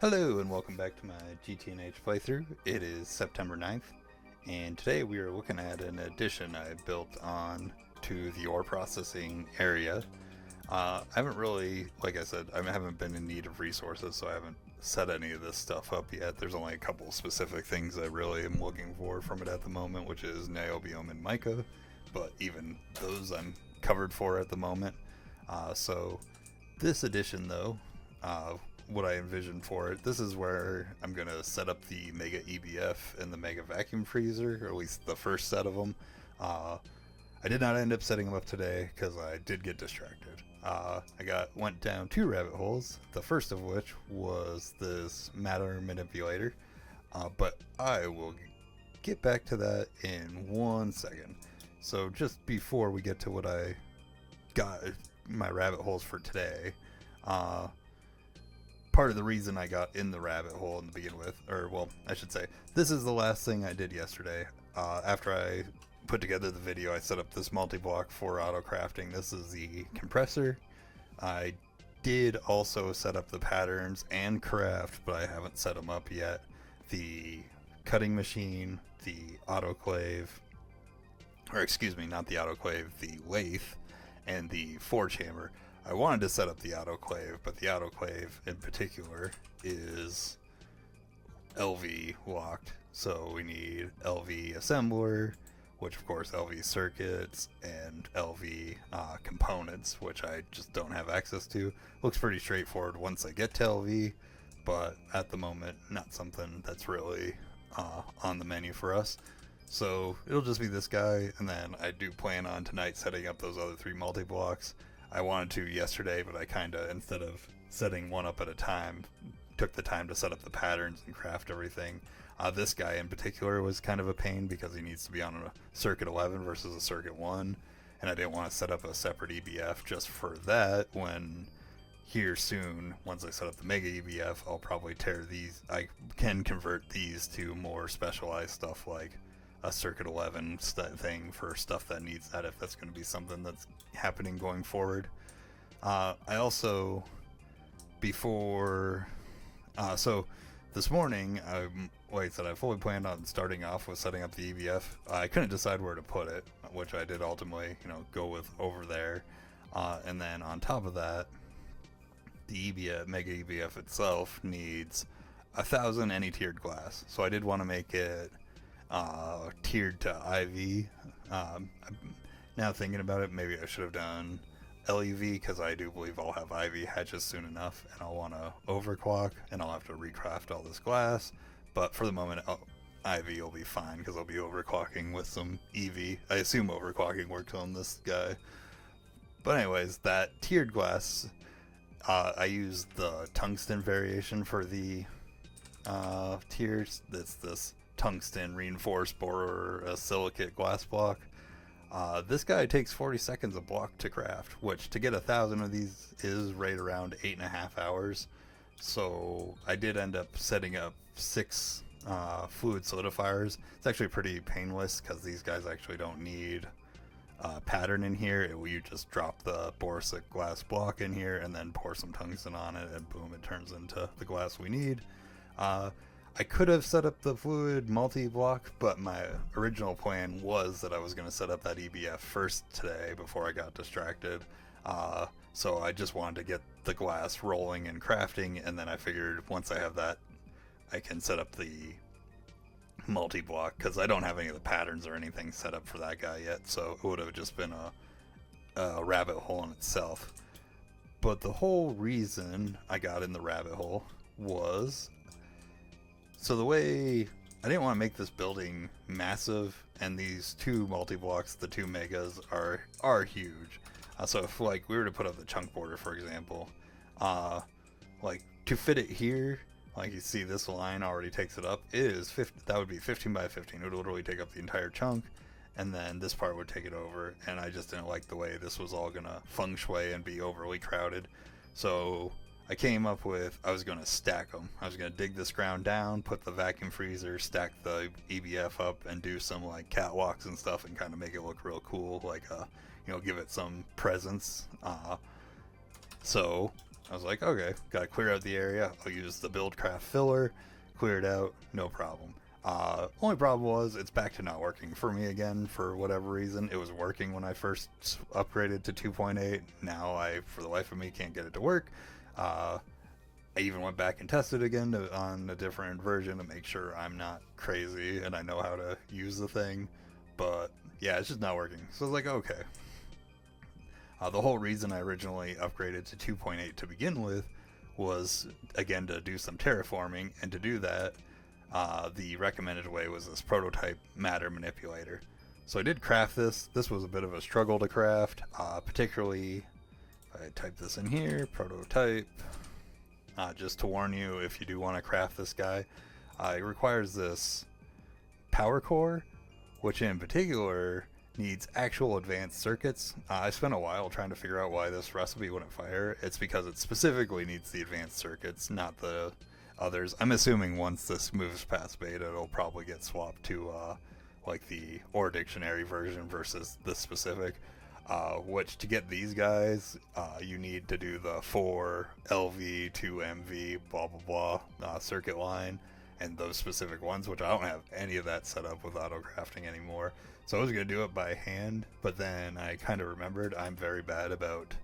Hello and welcome back to my GTNH playthrough. It is September 9th, and today we are looking at an addition I built on to the ore processing area. I haven't really, like I said, I haven't been in need of resources, so I haven't set any of this stuff up yet. There's only a couple specific things I really am looking for from it at the moment, which is niobium and mica, but even those I'm covered for at the moment. So this addition though, what I envisioned for it. This is where I'm going to set up the Mega EBF and the Mega Vacuum Freezer, or at least the first set of them. I did not end up setting them up today because I did get distracted. Went down two rabbit holes, the first of which was this matter manipulator, but I will get back to that in 1 second. So just before we get to what I got my rabbit holes for today, part of the reason I got in the rabbit hole in the begin with, or well, I should say, this is the last thing I did yesterday. After I put together the video, I set up this multi-block for auto crafting. This is the compressor. I did also set up the patterns and craft, but I haven't set them up yet. The cutting machine, the autoclave, or excuse me, not the autoclave, the lathe, and the forge hammer. I wanted to set up the autoclave, but the autoclave in particular is LV locked. So we need LV assembler, which of course LV circuits, and LV components, which I just don't have access to. Looks pretty straightforward once I get to LV, but at the moment not something that's really on the menu for us. So it'll just be this guy, and then I do plan on tonight setting up those other three multi-blocks. I wanted to yesterday, but I kinda, instead of setting one up at a time, took the time to set up the patterns and craft everything. This guy in particular was kind of a pain because he needs to be on a circuit 11 versus a circuit 1, and I didn't want to set up a separate EBF just for that when here soon, once I set up the Mega EBF, I'll probably tear these. I can convert these to more specialized stuff like a circuit 11 thing for stuff that needs that, if that's going to be something that's happening going forward. I also, so this morning, like I said, I fully planned on starting off with setting up the EBF. I couldn't decide where to put it, which I did ultimately, go with over there. And then on top of that, the EBF, Mega EBF itself needs 1,000 any tiered glass. So I did want to make it tiered to IV. Now thinking about it, maybe I should have done LEV, because I do believe I'll have IV hatches soon enough, and I'll want to overclock, and I'll have to recraft all this glass. But for the moment, IV will be fine, because I'll be overclocking with some EV. I assume overclocking works on this guy. But anyways, that tiered glass, I used the tungsten variation for the tiers. That's this tungsten reinforced borosilicate glass block. This guy takes 40 seconds a block to craft, which to get 1,000 of these is right around 8.5 hours. So I did end up setting up 6 fluid solidifiers. It's actually pretty painless because these guys actually don't need pattern in here. You just drop the borosilicate glass block in here and then pour some tungsten on it, and boom, it turns into the glass we need. I could have set up the fluid multi-block, but my original plan was that I was going to set up that EBF first today before I got distracted. So I just wanted to get the glass rolling and crafting, and then I figured once I have that, I can set up the multi-block, because I don't have any of the patterns or anything set up for that guy yet, so it would have just been a rabbit hole in itself. But the whole reason I got in the rabbit hole was, so the way, I didn't want to make this building massive, and these two multi-blocks, the two megas, are huge. So if like we were to put up the chunk border, for example, like to fit it here, like you see this line already takes it up, it is 50, that would be 15 by 15. It would literally take up the entire chunk, and then this part would take it over, and I just didn't like the way this was all gonna feng shui and be overly crowded. So I came up with, I was going to stack them. I was going to dig this ground down, put the vacuum freezer, stack the EBF up, and do some like catwalks and stuff, and kind of make it look real cool, like give it some presence. So I was like, okay, gotta clear out the area. I'll use the buildcraft filler, clear it out, no problem. Only problem was it's back to not working for me again for whatever reason. It was working when I first upgraded to 2.8. Now I, for the life of me, can't get it to work. I even went back and tested again on a different version to make sure I'm not crazy and I know how to use the thing. But yeah, it's just not working. So I was like, okay. The whole reason I originally upgraded to 2.8 to begin with was, again, to do some terraforming, and to do that, the recommended way was this prototype matter manipulator. So I did craft this. This was a bit of a struggle to craft, particularly if I type this in here, prototype. Just to warn you, if you do want to craft this guy, it requires this power core, which in particular needs actual advanced circuits. I spent a while trying to figure out why this recipe wouldn't fire. It's because it specifically needs the advanced circuits, not the others. I'm assuming once this moves past beta, it'll probably get swapped to like the Ore Dictionary version versus this specific. Which to get these guys, you need to do the 4 LV, 2 MV, blah blah blah circuit line, and those specific ones, which I don't have any of that set up with auto crafting anymore. So I was going to do it by hand, but then I kind of remembered I'm very bad about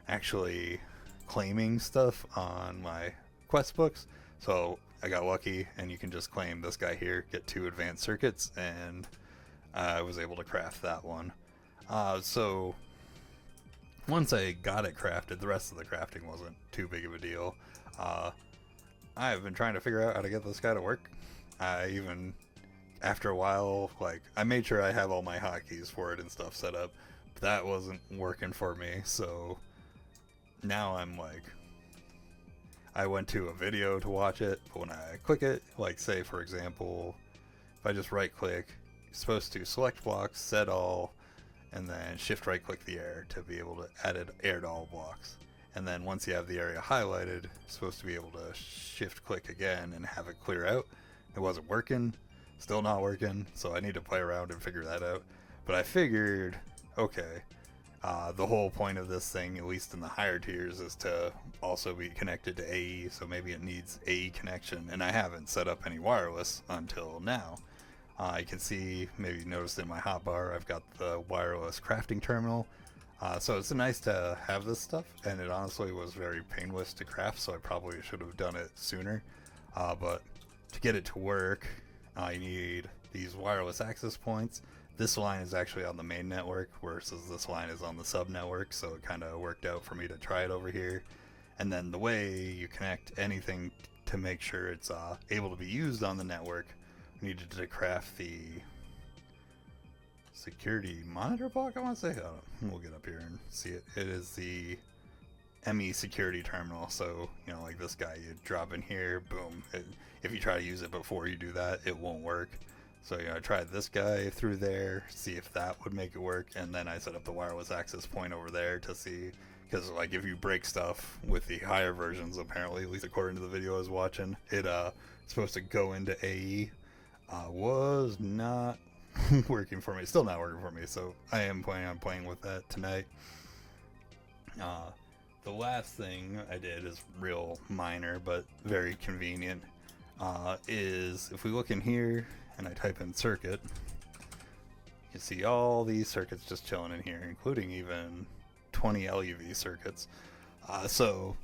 actually claiming stuff on my quest books. So I got lucky, and you can just claim this guy here, get 2 advanced circuits, and I was able to craft that one. So once I got it crafted, the rest of the crafting wasn't too big of a deal. I've been trying to figure out how to get this guy to work. I even, after a while, like, I made sure I have all my hotkeys for it and stuff set up, but that wasn't working for me. So now I'm like, I went to a video to watch it, but when I click it, like say for example, if I just right click, you're supposed to select blocks, set all, and then shift right click the air to be able to add it air to all blocks. And then once you have the area highlighted, you're supposed to be able to shift click again and have it clear out. It wasn't working, still not working, so I need to play around and figure that out. But I figured, okay, the whole point of this thing, at least in the higher tiers, is to also be connected to AE, so maybe it needs AE connection, and I haven't set up any wireless until now. You can see, maybe you noticed in my hotbar, I've got the wireless crafting terminal. So it's nice to have this stuff, and it honestly was very painless to craft, so I probably should have done it sooner. But to get it to work, you need these wireless access points. This line is actually on the main network, versus this line is on the sub network, so it kind of worked out for me to try it over here. And then the way you connect anything to make sure it's able to be used on the network, we needed to craft the security monitor block, I want to say. We'll get up here and see it. It is the ME security terminal. So, you know, like this guy, you drop in here, boom. If you try to use it before you do that, it won't work. So, you know, I tried this guy through there, see if that would make it work, and then I set up the wireless access point over there to see, because like if you break stuff with the higher versions, apparently, at least according to the video I was watching, it's supposed to go into AE. Was not working for me. Still not working for me, so I am planning on playing with that tonight. The last thing I did is real minor but very convenient, is if we look in here and I type in circuit, you see all these circuits just chilling in here, including even 20 LUV circuits. So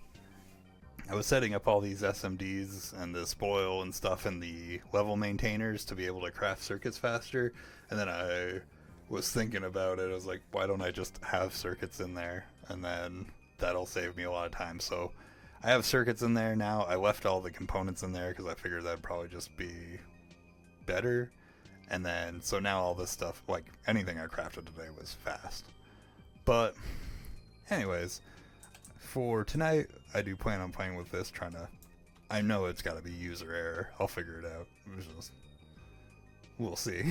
I was setting up all these SMDs and the spoil and stuff and the level maintainers to be able to craft circuits faster, and then I was thinking about it. I was like, why don't I just have circuits in there, and then that'll save me a lot of time. So I have circuits in there now. I left all the components in there because I figured that'd probably just be better. And then so now all this stuff, like anything I crafted today, was fast. But anyways, for tonight, I do plan on playing with this, I know it's got to be user error. I'll figure it out. We'll see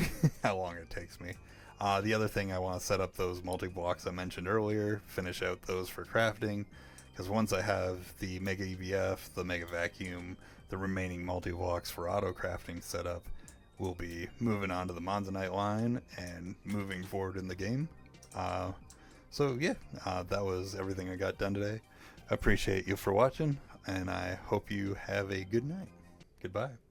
how long it takes me. The other thing, I want to set up those multi-blocks I mentioned earlier, finish out those for crafting, because once I have the Mega EVF, the Mega Vacuum, the remaining multi-blocks for auto crafting set up, we'll be moving on to the Monzonite line and moving forward in the game. So yeah, that was everything I got done today. appreciate you for watching, and I hope you have a good night. Goodbye.